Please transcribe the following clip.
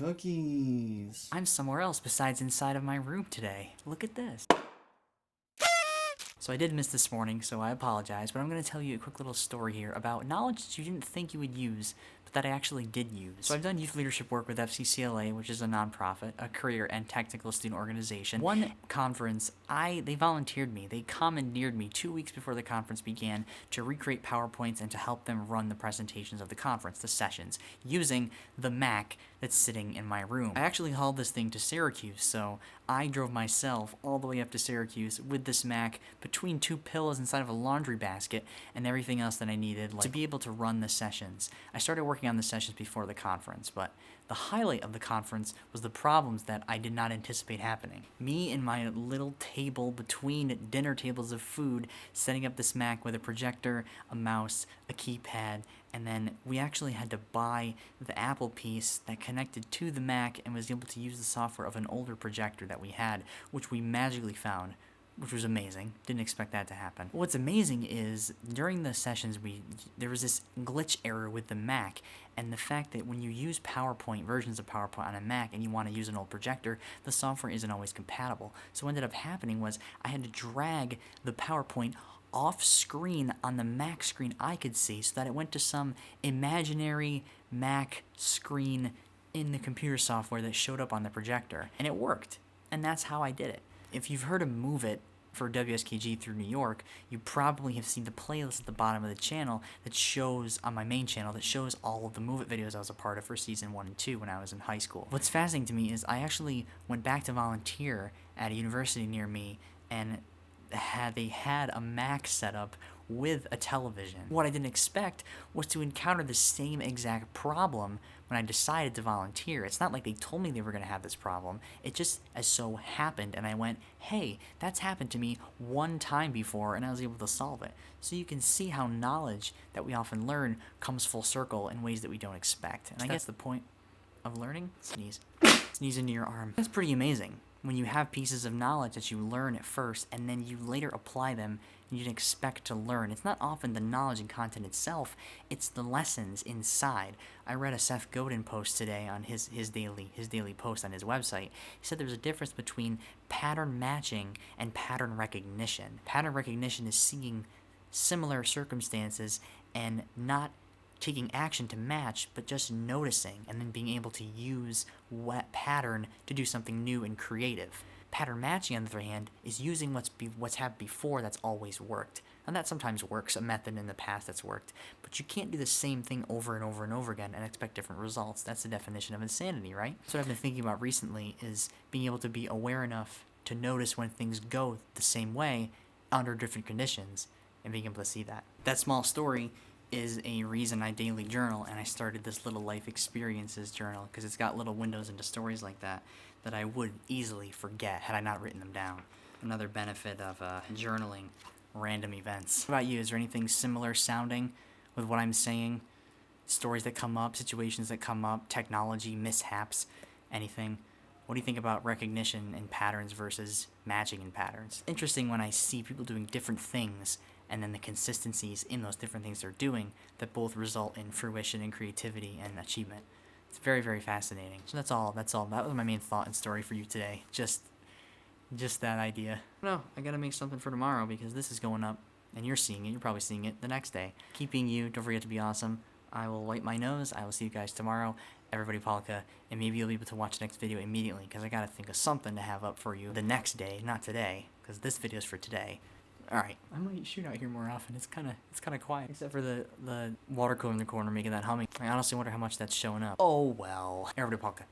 cookies. I'm somewhere else besides inside of my room today. Look at this. So I did miss this morning, so I apologize, but I'm going to tell you a quick little story here about knowledge that you didn't think you would use, but that I actually did use. So I've done youth leadership work with FCCLA, which is a nonprofit, a career and technical student organization. One conference, they volunteered me, they commandeered me 2 weeks before the conference began to recreate PowerPoints and to help them run the presentations of the conference, the sessions, using the Mac that's sitting in my room. I actually hauled this thing to Syracuse, so I drove myself all the way up to Syracuse with this Mac between two pillows inside of a laundry basket and everything else that I needed to be able to run the sessions. I started working on the sessions before the conference, but the highlight of the conference was the problems that I did not anticipate happening. Me and my little table between dinner tables of food, setting up this Mac with a projector, a mouse, a keypad, and then we actually had to buy the Apple piece that connected to the Mac and was able to use the software of an older projector that we had, which we magically found, which was amazing. Didn't expect that to happen. What's amazing is during the sessions there was this glitch error with the Mac, and the fact that when you use PowerPoint, versions of PowerPoint on a Mac, and you want to use an old projector, the software isn't always compatible. So what ended up happening was I had to drag the PowerPoint off screen on the Mac screen I could see so that it went to some imaginary Mac screen in the computer software that showed up on the projector. And it worked. And that's how I did it. If you've heard of Move It for WSKG through New York, you probably have seen the playlist at the bottom of the channel that shows, on my main channel, that shows all of the Move It videos I was a part of for season 1 and 2 when I was in high school. What's fascinating to me is I actually went back to volunteer at a university near me, and they had a Mac set up with a television. What I didn't expect was to encounter the same exact problem when I decided to volunteer. It's not like they told me they were going to have this problem. It just as so happened, and I went, hey, that's happened to me one time before, and I was able to solve it. So you can see how knowledge that we often learn comes full circle in ways that we don't expect. And I guess the point of learning, sneeze into your arm. That's pretty amazing. When you have pieces of knowledge that you learn at first and then you later apply them and you didn't expect to learn. It's not often the knowledge and content itself, it's the lessons inside. I read a Seth Godin post today on his daily post on his website. He said there's a difference between pattern matching and pattern recognition. Pattern recognition is seeing similar circumstances and not taking action to match, but just noticing and then being able to use that pattern to do something new and creative. Pattern matching, on the other hand, is using what's happened before that's always worked. And that sometimes works, a method in the past that's worked. But you can't do the same thing over and over and over again and expect different results. That's the definition of insanity, right? So what I've been thinking about recently is being able to be aware enough to notice when things go the same way under different conditions and being able to see that. That small story is a reason I daily journal, and I started this little life experiences journal because it's got little windows into stories like that I would easily forget had I not written them down. Another benefit of journaling random events. What about you? Is there anything similar sounding with what I'm saying? Stories that come up, situations that come up, technology, mishaps, anything? What do you think about recognition in patterns versus matching in patterns? Interesting when I see people doing different things and then the consistencies in those different things they're doing that both result in fruition and creativity and achievement. It's very, very fascinating. So that's all. That was my main thought and story for you today. Just that idea. No, I gotta make something for tomorrow because this is going up and you're seeing it. You're probably seeing it the next day. Keep being you. Don't forget to be awesome. I will wipe my nose. I will see you guys tomorrow. Everybody Palka, and maybe you'll be able to watch the next video immediately because I gotta think of something to have up for you the next day, not today, because this video is for today. Alright, I might shoot out here more often. It's kinda quiet. Except for the water cooler in the corner making that humming. I honestly wonder how much that's showing up. Oh well. Everybody Palka.